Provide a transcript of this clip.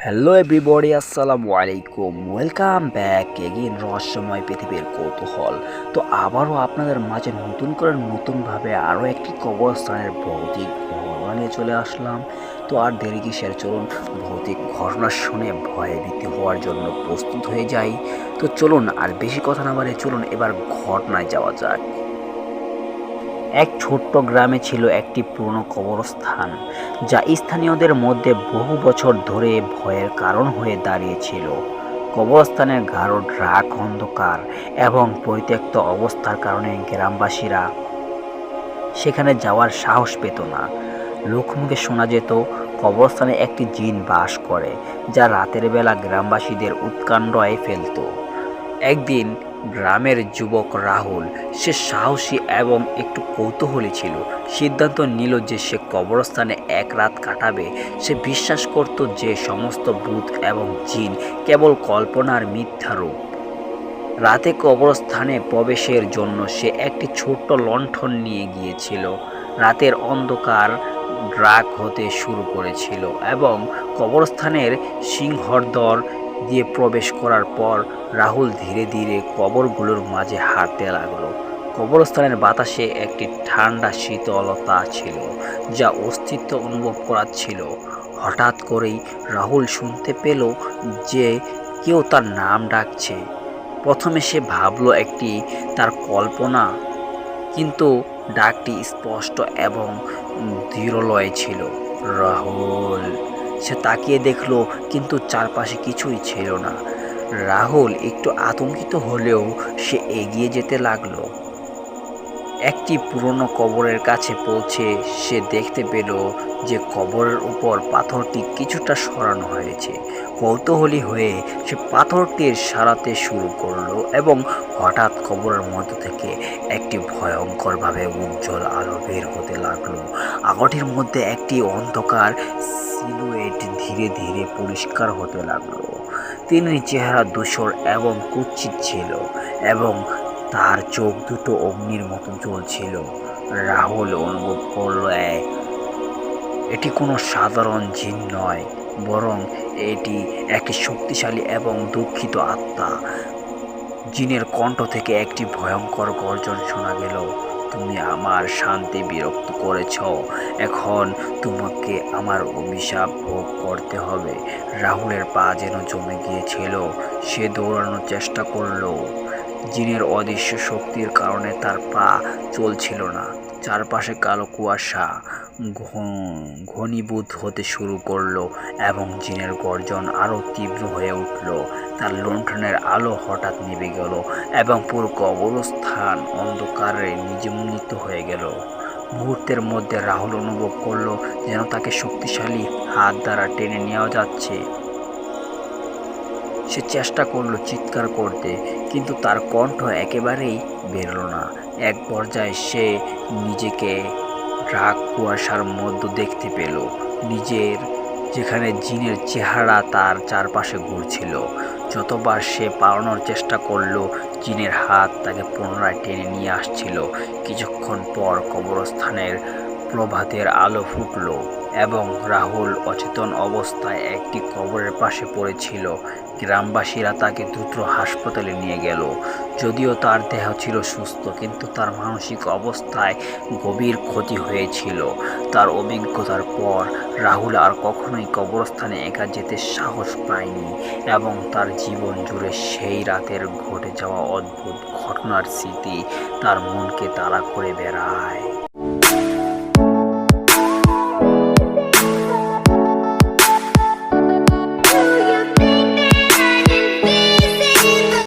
Hello everybody, আসসালামু আলাইকুম। Welcome back again রহস্যময় পৃথিবীর কৌতূহল। তো আবারও আপনাদের মাঝে নতুনভাবে আরও একটি কবরস্থানের ভৌতিক ঘটনা নিয়ে চলে আসলাম। তো আর দেরি কিসের, চলুন ভৌতিক ঘটনা শুনে ভয়ে ভীতি হওয়ার জন্য প্রস্তুত হয়ে যাই। তো চলুন আর বেশি কথা না বাড়িয়ে চলুন এবার ঘটনায় যাওয়া যাক। এক ছোট্ট গ্রামে ছিল একটি পুরনো কবরস্থান, যা স্থানীয়দের মধ্যে বহু বছর ধরে ভয়ের কারণ হয়ে দাঁড়িয়েছিল। কবরস্থানের গাঢ় রাগ, অন্ধকার এবং পরিত্যক্ত অবস্থার কারণে গ্রামবাসীরা সেখানে যাওয়ার সাহস পেত না। লোকমুখে শোনা যেত কবরস্থানে একটি জিন বাস করে, যা রাতের বেলা গ্রামবাসীদের উৎকণ্ঠায় ফেলত। একদিন গ্রামের যুবক রাহুল, সে সাহসী এবং একটু কৌতূহলী ছিল, সিদ্ধান্ত নিল যে সে কবরস্থানে এক রাত কাটাবে। সে বিশ্বাস করত যে সমস্ত ভূত এবং জিন কেবল কল্পনার মিথ্যা রূপ। রাতে কবরস্থানে প্রবেশের জন্য সে একটি ছোট্ট লণ্ঠন নিয়ে গিয়েছিল। রাতের অন্ধকার রাগ হতে শুরু করেছিল এবং কবরস্থানের সিংহদ্বার দিয়ে প্রবেশ করার পর রাহুল ধীরে ধীরে কবরগুলোর মাঝে হাঁটতে লাগলো। কবরস্থানের বাতাসে একটি ঠান্ডা শীতলতা ছিল, যা অস্তিত্ব অনুভব করাচ্ছিল। হঠাৎ করেই রাহুল শুনতে পেল যে কেউ তার নাম ডাকছে। প্রথমে সে ভাবল একটি তার কল্পনা, কিন্তু ডাকটি স্পষ্ট এবং দৃঢ়লয়ে ছিল, রাহুল। সে তাকিয়ে দেখল, কিন্তু চারপাশে কিছুই ছিল না। রাহুল একটু আতঙ্কিত হলেও সে এগিয়ে যেতে লাগলো। একটি পুরনো কবরের কাছে পৌঁছে সে দেখতে পেল যে কবরের উপর পাথরটি কিছুটা সরানো হয়েছে। কৌতূহলী হয়ে সে পাথরটির সারাতে শুরু করলো এবং হঠাৎ কবরের মধ্য থেকে একটি ভয়ঙ্করভাবে উজ্জ্বল আলো বের হতে লাগলো। আলোটির মধ্যে একটি অন্ধকার সিলুয়েট ধীরে ধীরে পরিষ্কার হতে লাগলো। তিনি চেহারা ধূসর এবং কুৎসিত ছিল এবং তার চোখ দুটো অগ্নির মতো জ্বলছিল। রাহুল অনুভব করল এটি কোনো সাধারণ জিন নয়, বরং এটি একটি শক্তিশালী এবং দুঃখিত আত্মা। জিনের কণ্ঠ থেকে একটি ভয়ঙ্কর গর্জন শোনা গেল, তুমি আমার শান্তি বিরক্ত করেছ, এখন তোমাকে আমার অভিশাপ ভোগ করতে হবে। রাহুলের পা যেন জমে গিয়েছিল। সে দৌড়ানোর চেষ্টা করলো। জিনের অদৃশ্য শক্তির কারণে তার পা চলছিল না। চারপাশে কালো কুয়াশা ঘনীভূত হতে শুরু করলো এবং জিনের গর্জন আরও তীব্র হয়ে উঠল। তার লণ্ঠনের আলো হঠাৎ নিভে গেল এবং পুরো কবরস্থান অন্ধকারে নিমজ্জিত হয়ে গেল। মুহূর্তের মধ্যে রাহুল অনুভব করলো যেন তাকে শক্তিশালী হাত দ্বারা টেনে নেওয়া যাচ্ছে। সে চেষ্টা করলো চিৎকার করতে, কিন্তু তার কণ্ঠ একেবারেই বেরোলো না। এক পর্যায়ে সে নিজেকে রাগ কুয়াশার মধ্যে দেখতে পেল, নিজের যেখানে জিনের চেহারা তার চারপাশে ঘুরছিল। যতবার সে পালানোর চেষ্টা করলো, জিনের হাত তাকে পুনরায় টেনে নিয়ে আসছিল। কিছুক্ষণ পর কবরস্থানের প্রভাতের আলো ফুটল এবং রাহুল অচেতন অবস্থায় একটি কবরের পাশে পড়েছিল। গ্রামবাসীরা তাকে দ্রুত হাসপাতালে নিয়ে গেল। যদিও তার দেহ ছিল সুস্থ, কিন্তু তার মানসিক অবস্থায় গভীর ক্ষতি হয়েছিল। তার অভিজ্ঞতার পর রাহুল আর কখনোই কবরস্থানে একা যেতে সাহস পায়নি এবং তার জীবন জুড়ে সেই রাতের ঘটে যাওয়া অদ্ভুত ঘটনার স্মৃতি তার মনকে তাড়া করে বেড়ায়।